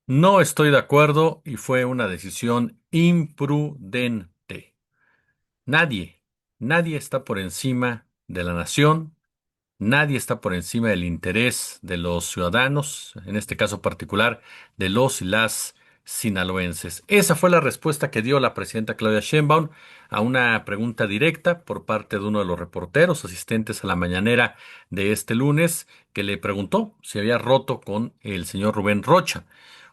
No estoy de acuerdo y fue una decisión imprudente. Nadie, nadie está por encima de la nación. Nadie está por encima del interés de los ciudadanos, en este caso particular, de los y las sinaloenses. Esa fue la respuesta que dio la presidenta Claudia Sheinbaum a una pregunta directa por parte de uno de los reporteros asistentes a la mañanera de este lunes, que le preguntó si había roto con el señor Rubén Rocha.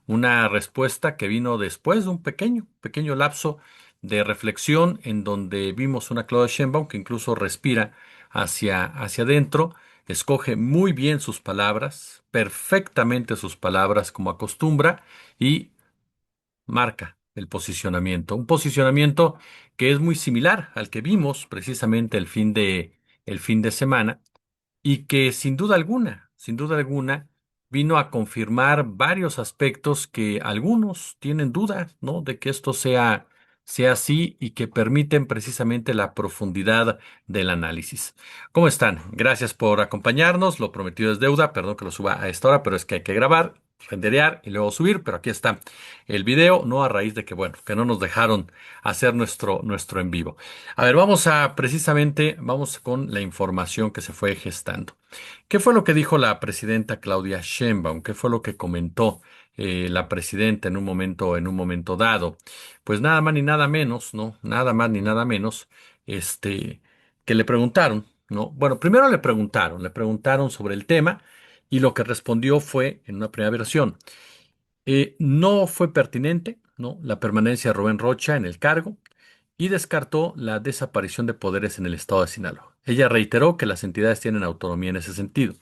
Una respuesta que vino después de un pequeño lapso de reflexión en donde vimos una Claudia Sheinbaum que incluso respira hacia adentro, escoge muy bien sus palabras, perfectamente sus palabras como acostumbra y marca el posicionamiento. Un posicionamiento que es muy similar al que vimos precisamente el fin de semana y que sin duda alguna, vino a confirmar varios aspectos que algunos tienen dudas, ¿no? De que esto sea así y que permiten precisamente la profundidad del análisis. ¿Cómo están? Gracias por acompañarnos. Lo prometido es deuda. Perdón que lo suba a esta hora, pero es que hay que grabar, renderear y luego subir. Pero aquí está el video, no a raíz de que, bueno, que no nos dejaron hacer nuestro en vivo. A ver, vamos con la información que se fue gestando. ¿Qué fue lo que dijo la presidenta Claudia Sheinbaum? ¿Qué fue lo que comentó la presidenta en un momento dado? Pues nada más ni nada menos, ¿no? Nada más ni nada menos, este, que le preguntaron, ¿no? Bueno, primero le preguntaron sobre el tema y lo que respondió fue, en una primera versión, no fue pertinente, ¿no? La permanencia de Rubén Rocha en el cargo y descartó la desaparición de poderes en el estado de Sinaloa. Ella reiteró que las entidades tienen autonomía en ese sentido.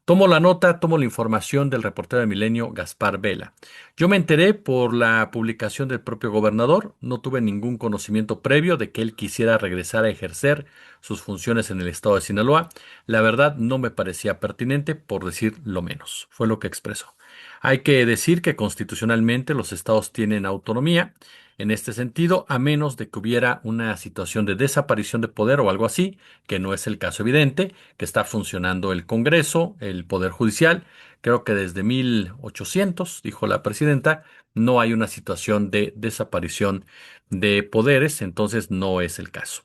Tomo la información del reportero de Milenio, Gaspar Vela. Yo me enteré por la publicación del propio gobernador, no tuve ningún conocimiento previo de que él quisiera regresar a ejercer sus funciones en el estado de Sinaloa. La verdad no me parecía pertinente, por decir lo menos, fue lo que expresó. Hay que decir que constitucionalmente los estados tienen autonomía en este sentido, a menos de que hubiera una situación de desaparición de poder o algo así, que no es el caso evidente, que está funcionando el Congreso, el Poder Judicial. Creo que desde 1800, dijo la presidenta, no hay una situación de desaparición de poderes, entonces no es el caso.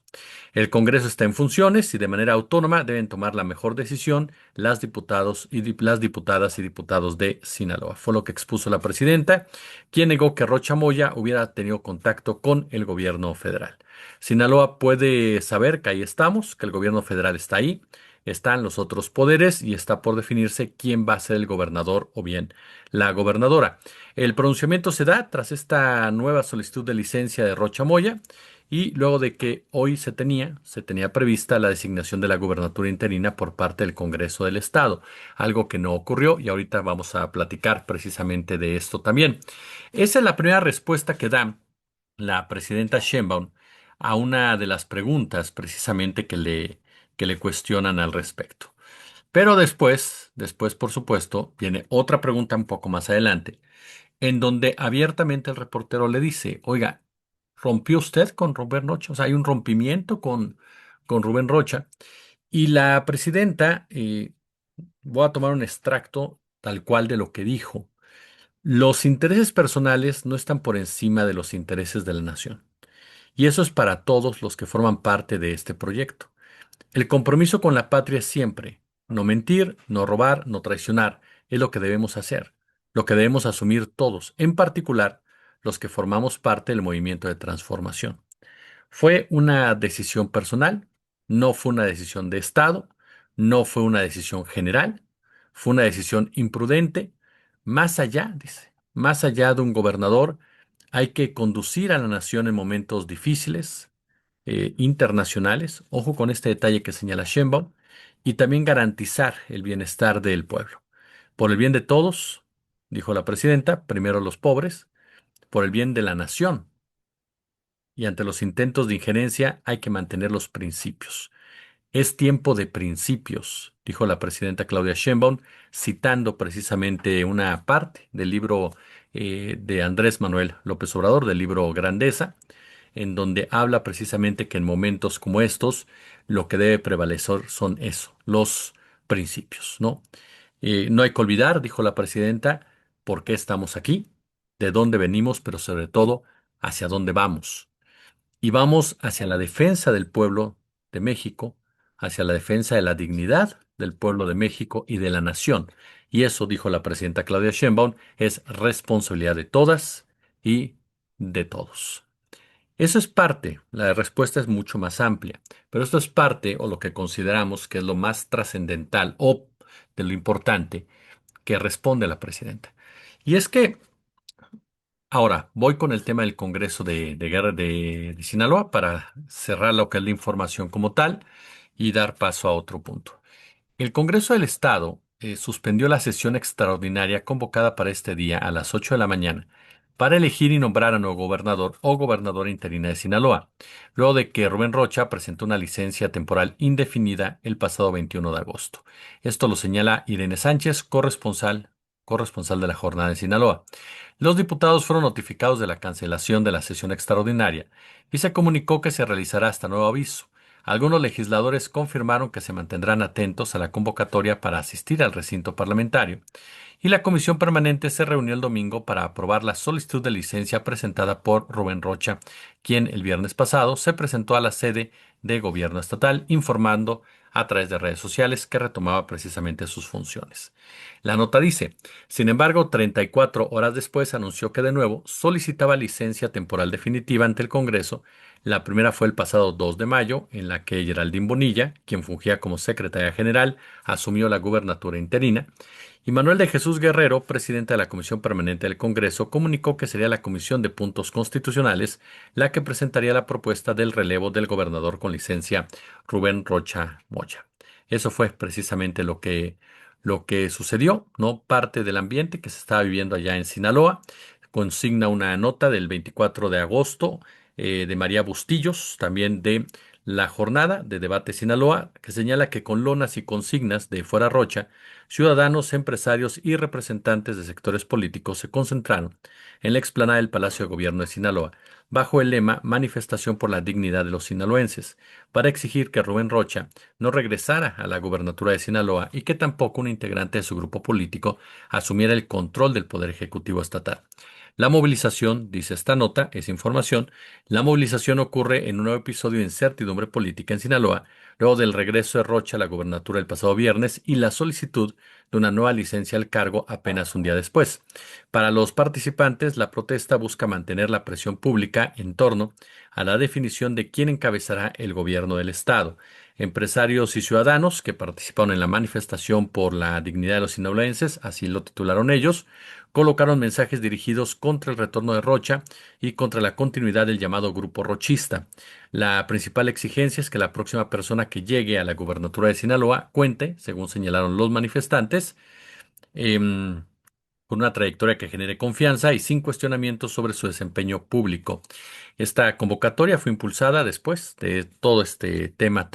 El Congreso está en funciones y de manera autónoma deben tomar la mejor decisión las diputadas y diputados de Sinaloa. Fue lo que expuso la presidenta, quien negó que Rocha Moya hubiera tenido contacto con el gobierno federal. Sinaloa puede saber que ahí estamos, que el gobierno federal está ahí, están los otros poderes y está por definirse quién va a ser el gobernador o bien la gobernadora. El pronunciamiento se da tras esta nueva solicitud de licencia de Rocha Moya y luego de que hoy se tenía prevista la designación de la gubernatura interina por parte del Congreso del Estado, algo que no ocurrió y ahorita vamos a platicar precisamente de esto también. Esa es la primera respuesta que da la presidenta Sheinbaum a una de las preguntas precisamente que le cuestionan al respecto. Pero después, por supuesto, viene otra pregunta un poco más adelante, en donde abiertamente el reportero le dice, oiga, ¿rompió usted con Rubén Rocha? O sea, hay un rompimiento con Rubén Rocha. Y la presidenta, voy a tomar un extracto tal cual de lo que dijo. Los intereses personales no están por encima de los intereses de la nación. Y eso es para todos los que forman parte de este proyecto. El compromiso con la patria es siempre no mentir, no robar, no traicionar. Es lo que debemos hacer, lo que debemos asumir todos, en particular los que formamos parte del movimiento de transformación. Fue una decisión personal, no fue una decisión de Estado, no fue una decisión general, fue una decisión imprudente. Más allá, dice, más allá de un gobernador, hay que conducir a la nación en momentos difíciles, internacionales, ojo con este detalle que señala Sheinbaum, y también garantizar el bienestar del pueblo. Por el bien de todos, dijo la presidenta, primero los pobres, por el bien de la nación, y ante los intentos de injerencia hay que mantener los principios. Es tiempo de principios, dijo la presidenta Claudia Sheinbaum, citando precisamente una parte del libro de Andrés Manuel López Obrador, del libro Grandeza, en donde habla precisamente que en momentos como estos lo que debe prevalecer son eso, los principios, ¿no? No hay que olvidar, dijo la presidenta, por qué estamos aquí. de dónde venimos, pero sobre todo hacia dónde vamos. Y vamos hacia la defensa del pueblo de México, hacia la defensa de la dignidad del pueblo de México y de la nación. Y eso, dijo la presidenta Claudia Sheinbaum, es responsabilidad de todas y de todos. Eso es parte, la respuesta es mucho más amplia, pero esto es parte o lo que consideramos que es lo más trascendental o de lo importante que responde la presidenta. Y es que ahora voy con el tema del Congreso de Guerra de Sinaloa para cerrar lo que es la información como tal y dar paso a otro punto. El Congreso del Estado suspendió la sesión extraordinaria convocada para este día a las 8 de la mañana para elegir y nombrar a nuevo gobernador o gobernadora interina de Sinaloa, luego de que Rubén Rocha presentó una licencia temporal indefinida el pasado 21 de agosto. Esto lo señala Irene Sánchez, corresponsal de la Jornada de Sinaloa. Los diputados fueron notificados de la cancelación de la sesión extraordinaria y se comunicó que se realizará hasta nuevo aviso. Algunos legisladores confirmaron que se mantendrán atentos a la convocatoria para asistir al recinto parlamentario, y la comisión permanente se reunió el domingo para aprobar la solicitud de licencia presentada por Rubén Rocha, quien el viernes pasado se presentó a la sede de gobierno estatal informando a través de redes sociales que retomaba precisamente sus funciones. La nota dice, sin embargo, 34 horas después anunció que de nuevo solicitaba licencia temporal definitiva ante el Congreso. La primera fue el pasado 2 de mayo, en la que Geraldine Bonilla, quien fungía como secretaria general, asumió la gubernatura interina. Y Manuel de Jesús Guerrero, presidente de la Comisión Permanente del Congreso, comunicó que sería la Comisión de Puntos Constitucionales la que presentaría la propuesta del relevo del gobernador con licencia Rubén Rocha Moya. Eso fue precisamente lo que sucedió, ¿no? Parte del ambiente que se estaba viviendo allá en Sinaloa. Consigna una nota del 24 de agosto de María Bustillos, también de La Jornada de Debate Sinaloa, que señala que con lonas y consignas de Fuera Rocha, ciudadanos, empresarios y representantes de sectores políticos se concentraron en la explanada del Palacio de Gobierno de Sinaloa, bajo el lema Manifestación por la dignidad de los sinaloenses, para exigir que Rubén Rocha no regresara a la gubernatura de Sinaloa y que tampoco un integrante de su grupo político asumiera el control del Poder Ejecutivo estatal. La movilización, dice esta nota, es información, la movilización ocurre en un nuevo episodio de incertidumbre política en Sinaloa, luego del regreso de Rocha a la gubernatura el pasado viernes y la solicitud de una nueva licencia al cargo apenas un día después. Para los participantes, la protesta busca mantener la presión pública en torno a la definición de quién encabezará el gobierno del Estado. Empresarios y ciudadanos que participaron en la manifestación por la dignidad de los sinaloenses, así lo titularon ellos, colocaron mensajes dirigidos contra el retorno de Rocha y contra la continuidad del llamado grupo rochista. La principal exigencia es que la próxima persona que llegue a la gubernatura de Sinaloa cuente, según señalaron los manifestantes, em, con una trayectoria que genere confianza y sin cuestionamientos sobre su desempeño público. Esta convocatoria fue impulsada después de todo este tema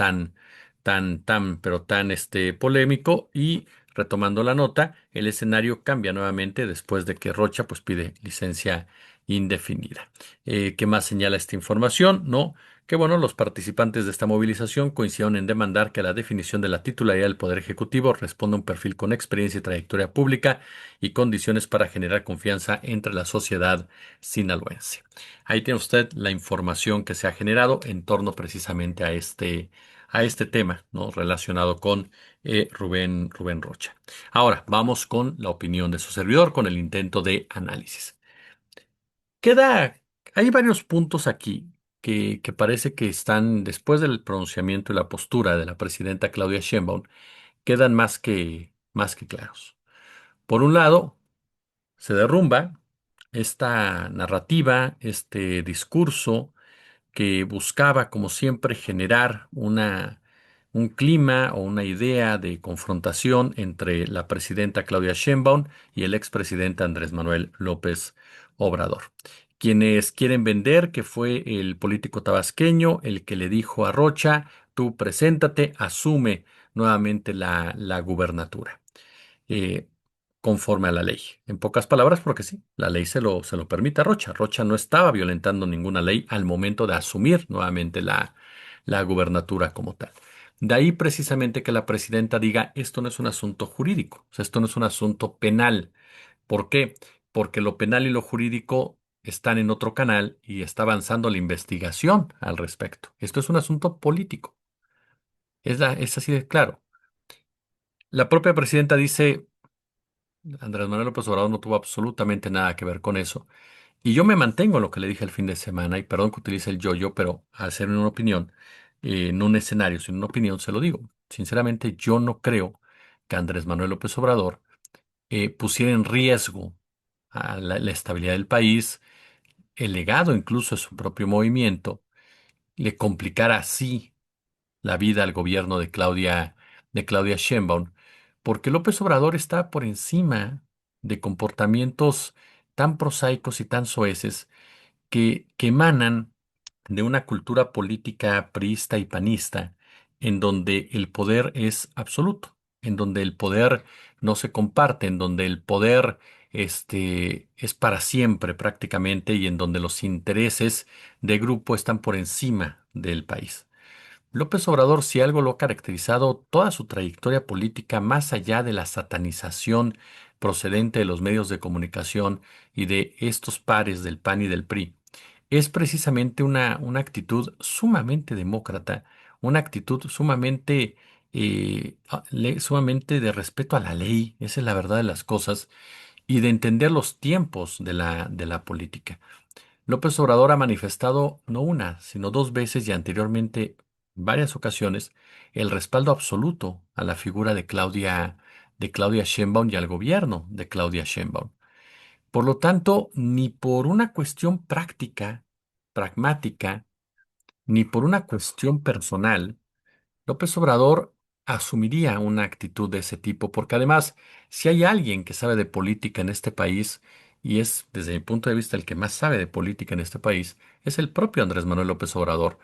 pero tan polémico, y retomando la nota, el escenario cambia nuevamente después de que Rocha pues pide licencia indefinida. ¿Qué más señala esta información? No, que bueno, los participantes de esta movilización coincidieron en demandar que la definición de la titularidad del Poder Ejecutivo responda a un perfil con experiencia y trayectoria pública y condiciones para generar confianza entre la sociedad sinaloense. Ahí tiene usted la información que se ha generado en torno precisamente a este tema, ¿no? Relacionado con Rubén Rocha. Ahora, vamos con la opinión de su servidor, con el intento de análisis. Queda, hay varios puntos aquí que parece que están, después del pronunciamiento y la postura de la presidenta Claudia Sheinbaum, quedan más que claros. Por un lado, se derrumba esta narrativa, este discurso que buscaba, como siempre, generar un clima o una idea de confrontación entre la presidenta Claudia Sheinbaum y el expresidente Andrés Manuel López Obrador. Quienes quieren vender que fue el político tabasqueño el que le dijo a Rocha, tú preséntate, asume nuevamente la gubernatura eh, conforme a la ley. En pocas palabras, porque sí, la ley se lo permite a Rocha. Rocha no estaba violentando ninguna ley al momento de asumir nuevamente la gubernatura como tal. De ahí precisamente que la presidenta diga, esto no es un asunto jurídico, o sea, esto no es un asunto penal. ¿Por qué? porque lo penal y lo jurídico están en otro canal y está avanzando la investigación al respecto. Esto es un asunto político. Es así de claro. La propia presidenta dice, Andrés Manuel López Obrador no tuvo absolutamente nada que ver con eso. Y yo me mantengo en lo que le dije el fin de semana, y perdón que utilice el yo-yo, pero al ser una opinión, no un escenario, sino una opinión, se lo digo. Sinceramente, yo no creo que Andrés Manuel López Obrador pusiera en riesgo a la estabilidad del país, el legado incluso de su propio movimiento, le complicara así la vida al gobierno de Claudia Sheinbaum, porque López Obrador está por encima de comportamientos tan prosaicos y tan soeces que emanan de una cultura política priista y panista, en donde el poder es absoluto, en donde el poder no se comparte, en donde el poder es para siempre prácticamente y en donde los intereses de grupo están por encima del país. López Obrador, si algo lo ha caracterizado toda su trayectoria política, más allá de la satanización procedente de los medios de comunicación y de estos pares del PAN y del PRI, es precisamente una actitud sumamente demócrata, una actitud sumamente de respeto a la ley, esa es la verdad de las cosas, y de entender los tiempos de la política. López Obrador ha manifestado no una, sino dos veces y anteriormente en varias ocasiones el respaldo absoluto a la figura de Claudia Sheinbaum y al gobierno de Claudia Sheinbaum. Por lo tanto, ni por una cuestión práctica, pragmática, ni por una cuestión personal, López Obrador asumiría una actitud de ese tipo, porque además, si hay alguien que sabe de política en este país, y es desde mi punto de vista el que más sabe de política en este país, es el propio Andrés Manuel López Obrador.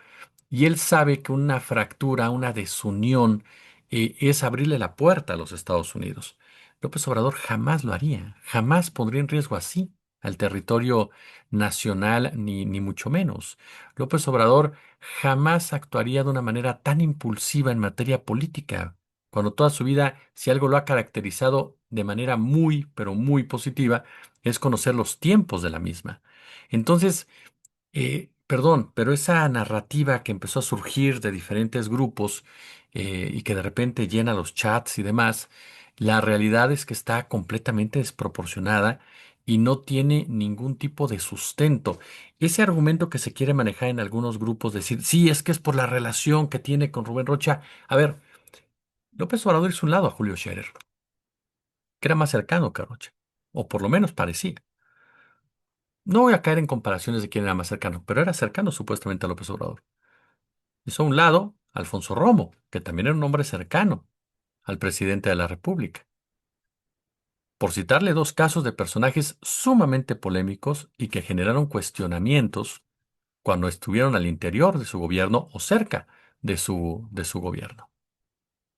Y él sabe que una fractura, una desunión, es abrirle la puerta a los Estados Unidos. López Obrador jamás lo haría, jamás pondría en riesgo así al territorio nacional, ni mucho menos. López Obrador jamás actuaría de una manera tan impulsiva en materia política, cuando toda su vida, si algo lo ha caracterizado de manera muy, pero muy positiva, es conocer los tiempos de la misma. Entonces, perdón, pero esa narrativa que empezó a surgir de diferentes grupos y que de repente llena los chats y demás, la realidad es que está completamente desproporcionada y no tiene ningún tipo de sustento. Ese argumento que se quiere manejar en algunos grupos, decir, sí, es que es por la relación que tiene con Rubén Rocha. A ver, López Obrador hizo un lado a Julio Scherer, que era más cercano que Rocha, o por lo menos parecía. No voy a caer en comparaciones de quién era más cercano, pero era cercano supuestamente a López Obrador. Hizo a un lado a Alfonso Romo, que también era un hombre cercano al presidente de la República, por citarle dos casos de personajes sumamente polémicos y que generaron cuestionamientos cuando estuvieron al interior de su gobierno o cerca de su gobierno.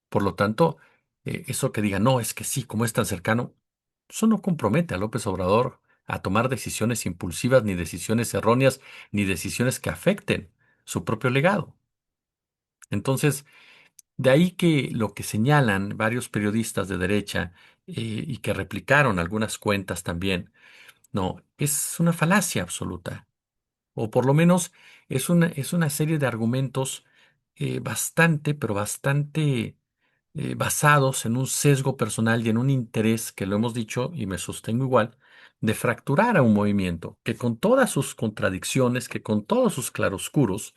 Por lo tanto, eso que diga, no, es que sí, como es tan cercano, eso no compromete a López Obrador a tomar decisiones impulsivas, ni decisiones erróneas, ni decisiones que afecten su propio legado. Entonces, de ahí que lo que señalan varios periodistas de derecha y que replicaron algunas cuentas también, no, es una falacia absoluta, o por lo menos es una serie de argumentos bastante, pero bastante basados en un sesgo personal y en un interés, que lo hemos dicho y me sostengo igual, de fracturar a un movimiento que con todas sus contradicciones, que con todos sus claroscuros,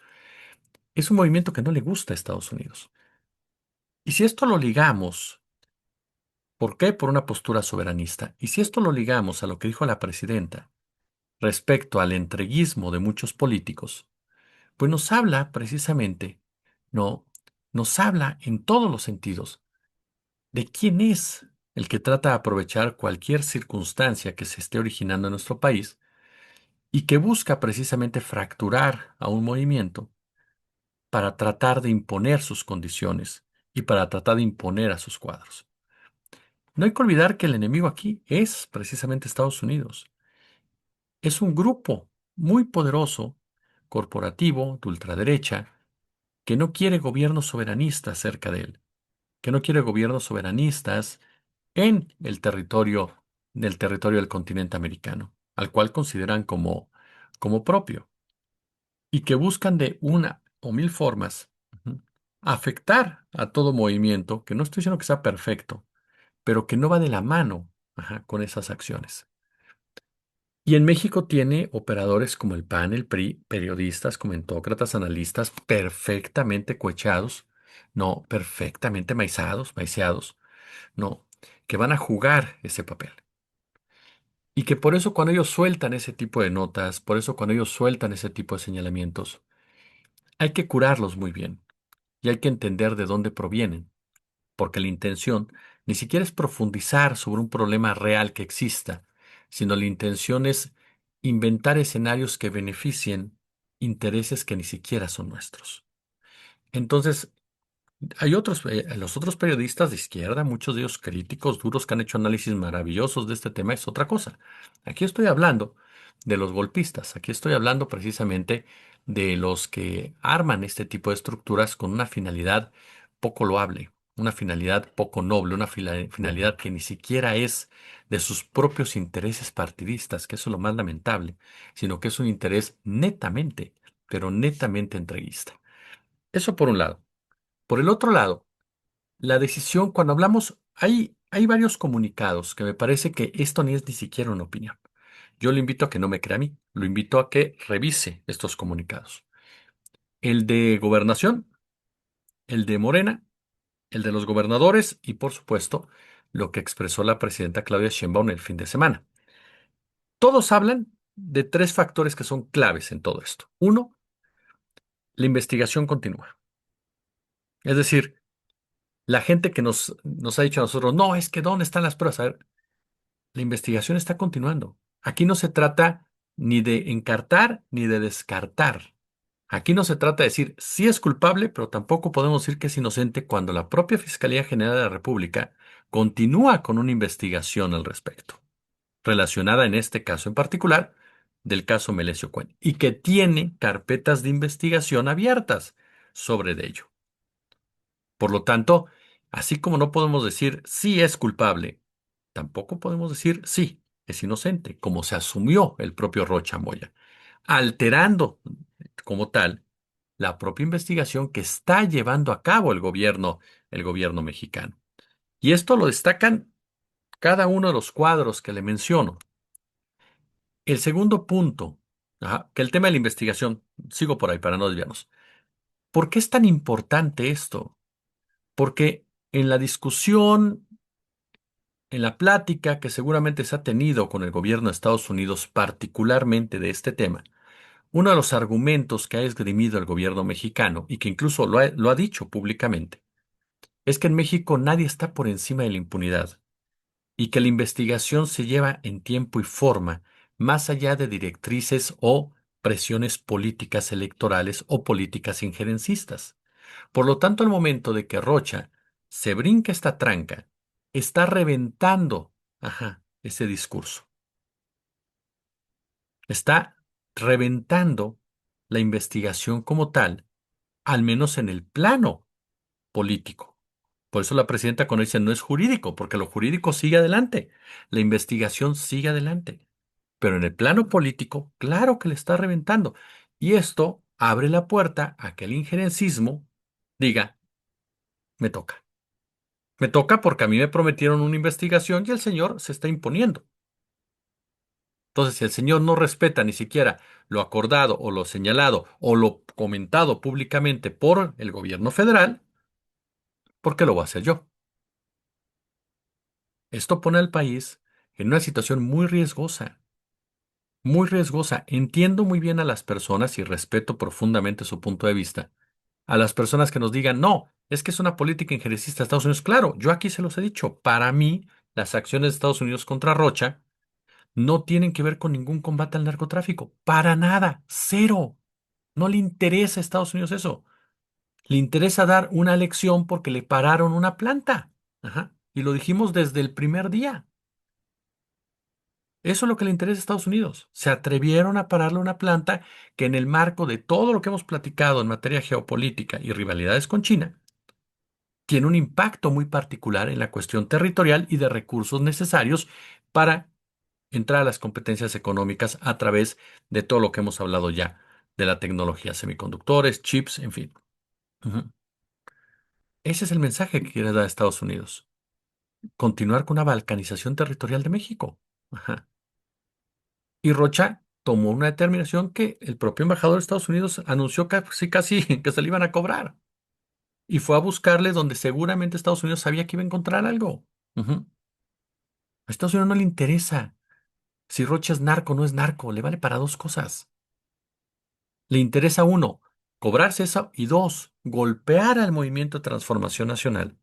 es un movimiento que no le gusta a Estados Unidos. Y si esto lo ligamos, ¿por qué? Por una postura soberanista. Y si esto lo ligamos a lo que dijo la presidenta respecto al entreguismo de muchos políticos, pues nos habla precisamente, no, nos habla en todos los sentidos de quién es el que trata de aprovechar cualquier circunstancia que se esté originando en nuestro país y que busca precisamente fracturar a un movimiento para tratar de imponer sus condiciones y para tratar de imponer a sus cuadros. No hay que olvidar que el enemigo aquí es precisamente Estados Unidos. Es un grupo muy poderoso, corporativo, de ultraderecha, que no quiere gobiernos soberanistas cerca de él, que no quiere gobiernos soberanistas en el territorio del territorio del continente americano, al cual consideran como propio, y que buscan de una o mil formas ujú, afectar a todo movimiento, que no estoy diciendo que sea perfecto, pero que no va de la mano con esas acciones. Y en México tiene operadores como el PAN, el PRI, periodistas, comentócratas, analistas perfectamente cohechados, no, perfectamente maiceados, no, que van a jugar ese papel. Y que por eso cuando ellos sueltan ese tipo de notas, por eso cuando ellos sueltan ese tipo de señalamientos, hay que curarlos muy bien y hay que entender de dónde provienen, porque la intención ni siquiera es profundizar sobre un problema real que exista, sino la intención es inventar escenarios que beneficien intereses que ni siquiera son nuestros. Entonces, hay otros, los otros periodistas de izquierda, muchos de ellos críticos, duros, que han hecho análisis maravillosos de este tema, es otra cosa. Aquí estoy hablando de los golpistas, aquí estoy hablando precisamente de los que arman este tipo de estructuras con una finalidad poco loable, una finalidad poco noble, una finalidad que ni siquiera es de sus propios intereses partidistas, que eso es lo más lamentable, sino que es un interés netamente, pero netamente entreguista. Eso por un lado. Por el otro lado, la decisión, cuando hablamos, hay varios comunicados que me parece que esto ni es ni siquiera una opinión. Yo le invito a que no me crea a mí, lo invito a que revise estos comunicados. El de gobernación, el de Morena, el de los gobernadores y, por supuesto, lo que expresó la presidenta Claudia Sheinbaum el fin de semana. Todos hablan de tres factores que son claves en todo esto. Uno, la investigación continúa. Es decir, la gente que nos ha dicho a nosotros, no, es que ¿dónde están las pruebas? A ver, la investigación está continuando. Aquí no se trata ni de encartar ni de descartar. Aquí no se trata de decir sí es culpable, pero tampoco podemos decir que es inocente cuando la propia Fiscalía General de la República continúa con una investigación al respecto, relacionada en este caso en particular del caso Melesio Cuen, y que tiene carpetas de investigación abiertas sobre de ello. Por lo tanto, así como no podemos decir sí es culpable, tampoco podemos decir sí es inocente, como se asumió el propio Rocha Moya, alterando como tal la propia investigación que está llevando a cabo el gobierno mexicano. Y esto lo destacan cada uno de los cuadros que le menciono. El segundo punto, que el tema de la investigación, sigo por ahí para no desviarnos. ¿Por qué es tan importante esto? Porque en la discusión, en la plática que seguramente se ha tenido con el gobierno de Estados Unidos, particularmente de este tema, uno de los argumentos que ha esgrimido el gobierno mexicano y que incluso lo ha dicho públicamente, es que en México nadie está por encima de la impunidad y que la investigación se lleva en tiempo y forma, más allá de directrices o presiones políticas electorales o políticas injerencistas. Por lo tanto, al momento de que Rocha se brinca esta tranca, está reventando, ese discurso. Está reventando la investigación como tal, al menos en el plano político. Por eso la presidenta cuando dice no es jurídico, porque lo jurídico sigue adelante, la investigación sigue adelante. Pero en el plano político, claro que le está reventando. Y esto abre la puerta a que el injerencismo diga, me toca. Me toca porque a mí me prometieron una investigación y el señor se está imponiendo. Entonces, si el señor no respeta ni siquiera lo acordado o lo señalado o lo comentado públicamente por el gobierno federal, ¿por qué lo voy a hacer yo? Esto pone al país en una situación muy riesgosa, muy riesgosa. Entiendo muy bien a las personas y respeto profundamente su punto de vista. A las personas que nos digan, no, es que es una política injerencista de Estados Unidos. Claro, yo aquí se los he dicho. Para mí, las acciones de Estados Unidos contra Rocha no tienen que ver con ningún combate al narcotráfico. Para nada. Cero. No le interesa a Estados Unidos eso. Le interesa dar una lección porque le pararon una planta. Y lo dijimos desde el primer día. Eso es lo que le interesa a Estados Unidos. Se atrevieron a pararle una planta que en el marco de todo lo que hemos platicado en materia geopolítica y rivalidades con China, tiene un impacto muy particular en la cuestión territorial y de recursos necesarios para entrar a las competencias económicas a través de todo lo que hemos hablado ya, de la tecnología, semiconductores, chips, en fin. Ujú. Ese es el mensaje que quiere dar Estados Unidos. Continuar con una balcanización territorial de México. Ajá. Y Rocha tomó una determinación que el propio embajador de Estados Unidos anunció casi, casi que se le iban a cobrar. Y fue a buscarle donde seguramente Estados Unidos sabía que iba a encontrar algo. Ujú. A Estados Unidos no le interesa si Rocha es narco o no es narco, le vale para dos cosas. Le interesa uno, cobrarse eso y dos, golpear al movimiento de transformación nacional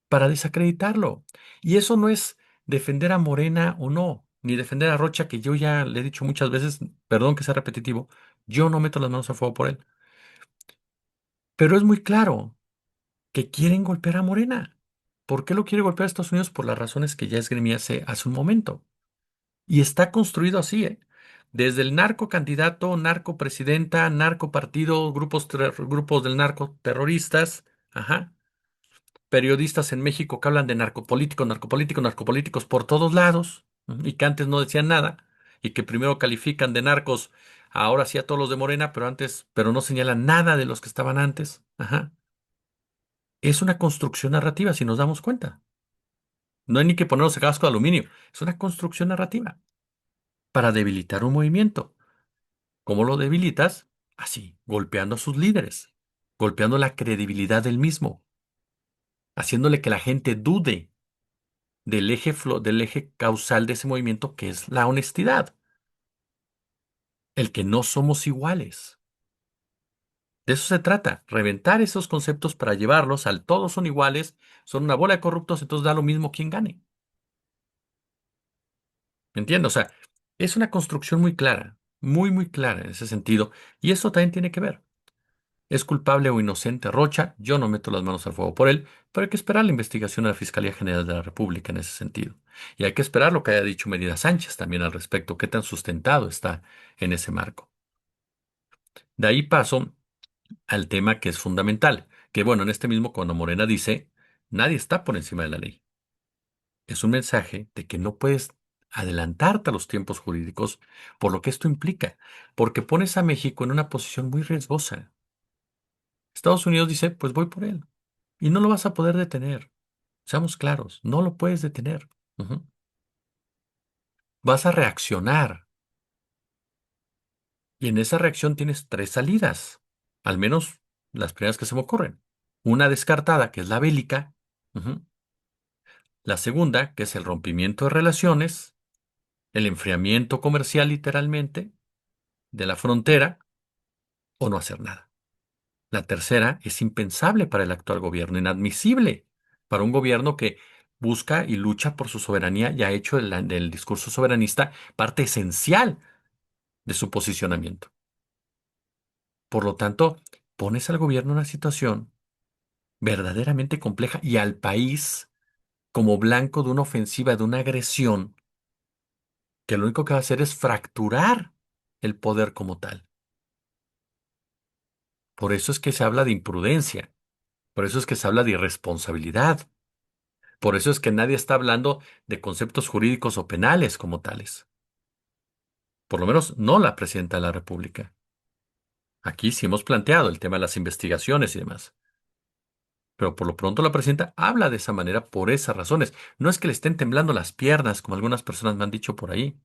para desacreditarlo. Y eso no es defender a Morena o no, ni defender a Rocha, que yo ya le he dicho muchas veces, perdón que sea repetitivo, yo no meto las manos a fuego por él. Pero es muy claro que quieren golpear a Morena. ¿Por qué lo quiere golpear a Estados Unidos? Por las razones que ya esgrimí hace un momento. Y está construido así, ¿eh? Desde el narco candidato, narco presidenta, narco partido, grupos del narco terroristas, ajá, periodistas en México que hablan de narcopolíticos, narcopolíticos, narcopolíticos por todos lados, y que antes no decían nada, y que primero califican de narcos, ahora sí a todos los de Morena, pero antes, pero no señalan nada de los que estaban antes, ajá. Es una construcción narrativa, si nos damos cuenta. No hay ni que ponernos casco de aluminio, es una construcción narrativa para debilitar un movimiento. ¿Cómo lo debilitas? Así, golpeando a sus líderes, golpeando la credibilidad del mismo, haciéndole que la gente dude del eje causal de ese movimiento, que es la honestidad, el que no somos iguales. De eso se trata, reventar esos conceptos para llevarlos al todos son iguales, son una bola de corruptos, entonces da lo mismo quien gane. ¿Me entiendes? O sea, es una construcción muy clara, muy, muy clara en ese sentido, y eso también tiene que ver. ¿Es culpable o inocente Rocha? Yo no meto las manos al fuego por él, pero hay que esperar la investigación de la Fiscalía General de la República en ese sentido. Y hay que esperar lo que haya dicho Medina Sánchez también al respecto, qué tan sustentado está en ese marco. De ahí paso al tema que es fundamental, que bueno, en este mismo cuando Morena dice, nadie está por encima de la ley. Es un mensaje de que no puedes adelantarte a los tiempos jurídicos por lo que esto implica, porque pones a México en una posición muy riesgosa. Estados Unidos dice, pues voy por él. Y no lo vas a poder detener. Seamos claros, no lo puedes detener. Ujú. Vas a reaccionar. Y en esa reacción tienes tres salidas. Al menos las primeras que se me ocurren. Una descartada, que es la bélica. Ujú. La segunda, que es el rompimiento de relaciones, el enfriamiento comercial literalmente de la frontera o no hacer nada. La tercera es impensable para el actual gobierno, inadmisible para un gobierno que busca y lucha por su soberanía y ha hecho del discurso soberanista parte esencial de su posicionamiento. Por lo tanto, pones al gobierno en una situación verdaderamente compleja y al país como blanco de una ofensiva, de una agresión, que lo único que va a hacer es fracturar el poder como tal. Por eso es que se habla de imprudencia, por eso es que se habla de irresponsabilidad. Por eso es que nadie está hablando de conceptos jurídicos o penales como tales. Por lo menos no la presidenta de la República. Aquí sí hemos planteado el tema de las investigaciones y demás. Pero por lo pronto la presidenta habla de esa manera por esas razones. No es que le estén temblando las piernas, como algunas personas me han dicho por ahí,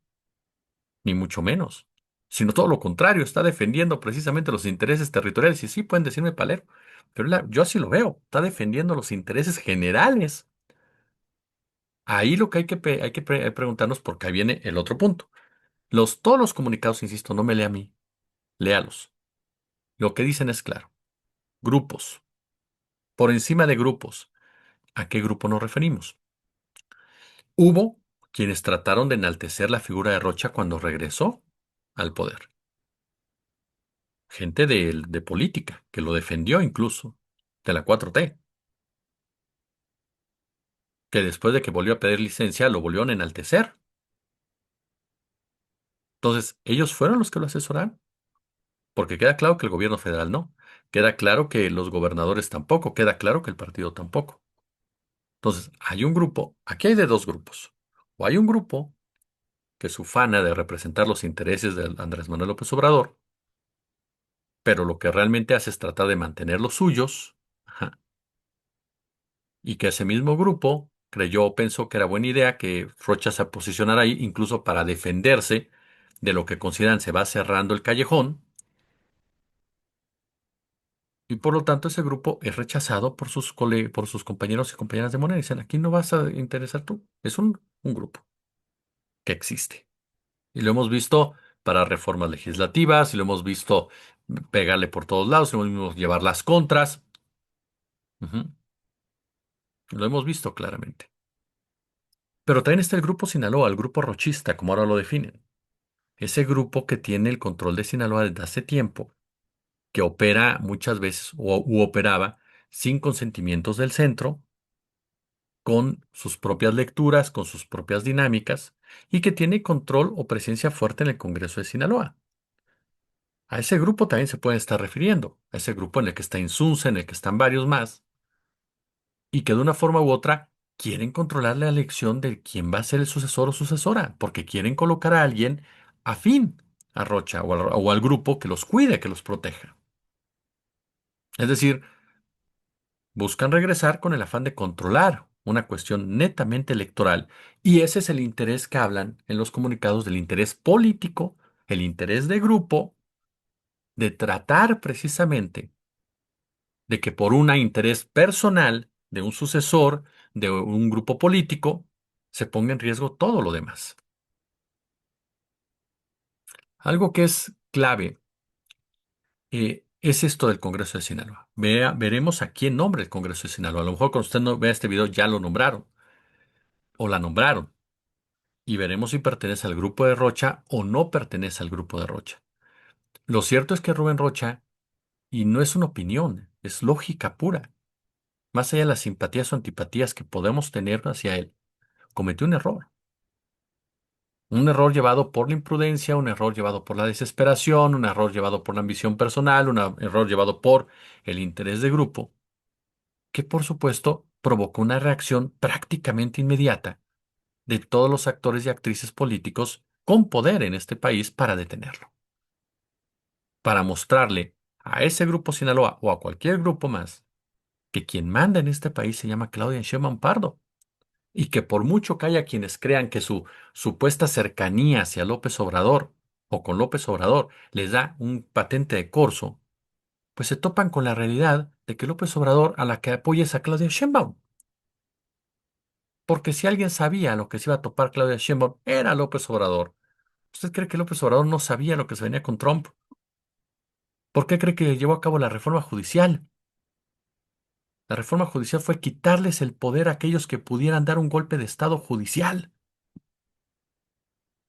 ni mucho menos. Sino todo lo contrario, está defendiendo precisamente los intereses territoriales. Y sí, pueden decirme palero, pero yo así lo veo. Está defendiendo los intereses generales. Ahí lo que hay que preguntarnos, porque ahí viene el otro punto. Todos los comunicados, insisto, no me lea a mí, léalos. Lo que dicen es claro. Grupos. Por encima de grupos. ¿A qué grupo nos referimos? Hubo quienes trataron de enaltecer la figura de Rocha cuando regresó al poder. Gente de política, que lo defendió incluso, de la 4T, que después de que volvió a pedir licencia lo volvieron a enaltecer. Entonces, ellos fueron los que lo asesoraron, porque queda claro que el gobierno federal no. Queda claro que los gobernadores tampoco. Queda claro que el partido tampoco. Entonces, hay un grupo, aquí hay de dos grupos. O hay un grupo que se ufana de representar los intereses de Andrés Manuel López Obrador, pero lo que realmente hace es tratar de mantener los suyos, ajá, y que ese mismo grupo creyó o pensó que era buena idea que Rocha se posicionara ahí incluso para defenderse de lo que consideran se va cerrando el callejón, y por lo tanto ese grupo es rechazado por por sus compañeros y compañeras de Morena. Dicen, aquí no vas a interesar tú. Es un grupo que existe. Y lo hemos visto para reformas legislativas, y lo hemos visto pegarle por todos lados, y lo hemos visto llevar las contras. Ujú. Lo hemos visto claramente. Pero también está el grupo Sinaloa, el grupo rochista, como ahora lo definen. Ese grupo que tiene el control de Sinaloa desde hace tiempo, que opera muchas veces u operaba sin consentimientos del centro, con sus propias lecturas, con sus propias dinámicas, y que tiene control o presencia fuerte en el Congreso de Sinaloa. A ese grupo también se pueden estar refiriendo, a ese grupo en el que está Insunza, en el que están varios más, y que de una forma u otra quieren controlar la elección de quién va a ser el sucesor o sucesora, porque quieren colocar a alguien afín a Rocha o al grupo que los cuide, que los proteja. Es decir, buscan regresar con el afán de controlar una cuestión netamente electoral, y ese es el interés que hablan en los comunicados del interés político, el interés de grupo, de tratar precisamente de que por un interés personal de un sucesor, de un grupo político, se ponga en riesgo todo lo demás. Algo que es clave es esto del Congreso de Sinaloa. Veremos a quién nombra el Congreso de Sinaloa. A lo mejor cuando usted no vea este video ya lo nombraron o la nombraron, y veremos si pertenece al grupo de Rocha o no pertenece al grupo de Rocha. Lo cierto es que Rubén Rocha, y no es una opinión, es lógica pura, más allá de las simpatías o antipatías que podemos tener hacia él, cometió un error. Un error llevado por la imprudencia, un error llevado por la desesperación, un error llevado por la ambición personal, un error llevado por el interés de grupo, que por supuesto provocó una reacción prácticamente inmediata de todos los actores y actrices políticos con poder en este país para detenerlo, para mostrarle a ese grupo Sinaloa o a cualquier grupo más que quien manda en este país se llama Claudia Sheinbaum Pardo, y que por mucho que haya quienes crean que su supuesta cercanía hacia López Obrador o con López Obrador les da un patente de corso, pues se topan con la realidad de que López Obrador a la que apoya es a Claudia Sheinbaum. Porque si alguien sabía lo que se iba a topar Claudia Sheinbaum, era López Obrador. ¿Usted cree que López Obrador no sabía lo que se venía con Trump? ¿Por qué cree que llevó a cabo la reforma judicial? La reforma judicial fue quitarles el poder a aquellos que pudieran dar un golpe de estado judicial.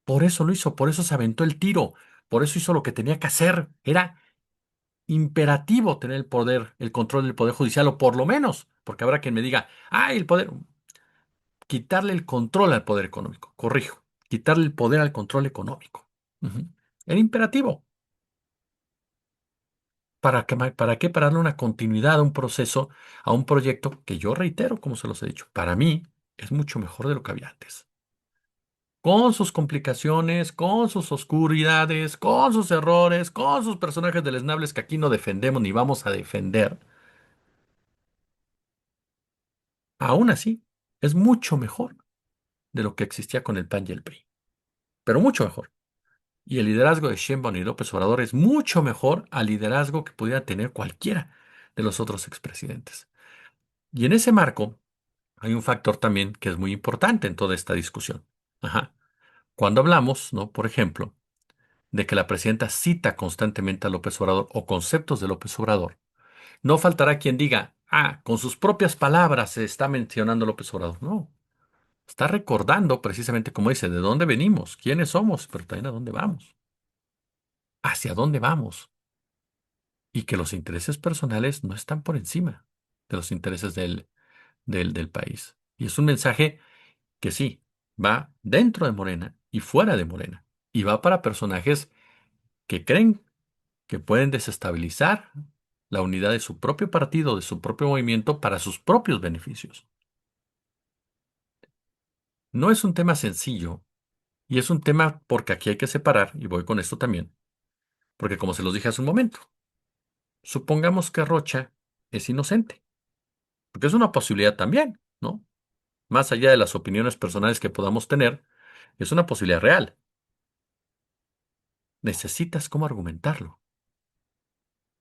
Por eso lo hizo, por eso se aventó el tiro, por eso hizo lo que tenía que hacer. Era imperativo tener el poder, el control del poder judicial, o por lo menos, porque habrá quien me diga, el poder, quitarle el control al poder económico. Corrijo, quitarle el poder al control económico. Ujú. Era imperativo. ¿Para qué? ¿Para qué? Para darle una continuidad a un proceso, a un proyecto que yo reitero, como se los he dicho, para mí es mucho mejor de lo que había antes. Con sus complicaciones, con sus oscuridades, con sus errores, con sus personajes deleznables que aquí no defendemos ni vamos a defender. Aún así, es mucho mejor de lo que existía con el PAN y el PRI, pero mucho mejor. Y el liderazgo de Sheinbaum y López Obrador es mucho mejor al liderazgo que pudiera tener cualquiera de los otros expresidentes. Y en ese marco hay un factor también que es muy importante en toda esta discusión. Ajá. Cuando hablamos, ¿no? Por ejemplo, de que la presidenta cita constantemente a López Obrador o conceptos de López Obrador, no faltará quien diga, con sus propias palabras se está mencionando a López Obrador. No, está recordando precisamente, como dice, de dónde venimos, quiénes somos, pero también a dónde vamos, hacia dónde vamos, y que los intereses personales no están por encima de los intereses del país. Y es un mensaje que sí, va dentro de Morena y fuera de Morena, y va para personajes que creen que pueden desestabilizar la unidad de su propio partido, de su propio movimiento, para sus propios beneficios. No es un tema sencillo, Y es un tema porque aquí hay que separar, y voy con esto también, porque como se los dije hace un momento, supongamos que Rocha es inocente, porque es una posibilidad también, ¿no? Más allá de las opiniones personales que podamos tener, es una posibilidad real. Necesitas cómo argumentarlo,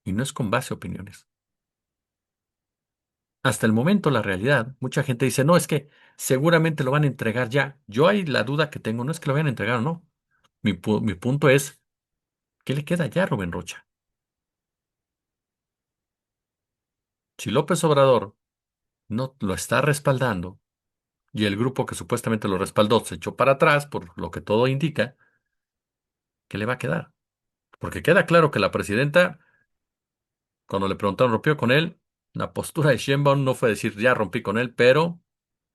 y no es con base a opiniones. Hasta el momento, la realidad, mucha gente dice, no, es que seguramente lo van a entregar ya. Yo hay la duda que tengo, no es que lo vayan a entregar o no. Mi punto es, ¿qué le queda ya a Rubén Rocha? Si López Obrador no lo está respaldando y el grupo que supuestamente lo respaldó se echó para atrás, por lo que todo indica, ¿qué le va a quedar? Porque queda claro que la presidenta, cuando le preguntaron, ¿rompió con él? La postura de Sheinbaum no fue decir, ya rompí con él, pero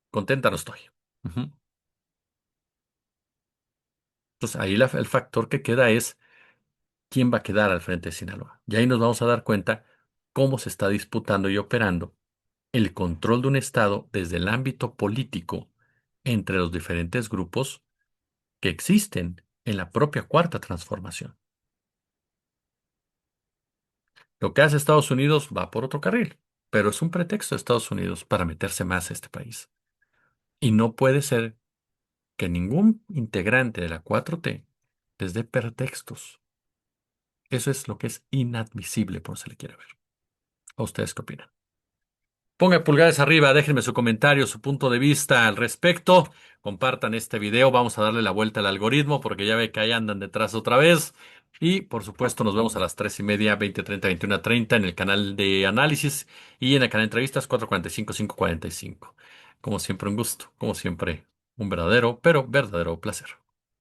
contenta no estoy. Ujú. Entonces ahí el factor que queda es quién va a quedar al frente de Sinaloa. Y ahí nos vamos a dar cuenta cómo se está disputando y operando el control de un Estado desde el ámbito político entre los diferentes grupos que existen en la propia Cuarta Transformación. Lo que hace Estados Unidos va por otro carril, pero es un pretexto de Estados Unidos para meterse más a este país. Y no puede ser que ningún integrante de la 4T les dé pretextos. Eso es lo que es inadmisible, por si se le quiere ver. ¿A ustedes qué opinan? Pongan pulgares arriba, déjenme su comentario, su punto de vista al respecto. Compartan este video, vamos a darle la vuelta al algoritmo porque ya ve que ahí andan detrás otra vez. Y por supuesto nos vemos a las 3:30, 20:30, 21:30 en el canal de análisis y en el canal de entrevistas 4:45, 5:45. Como siempre un gusto, como siempre un verdadero, pero verdadero placer.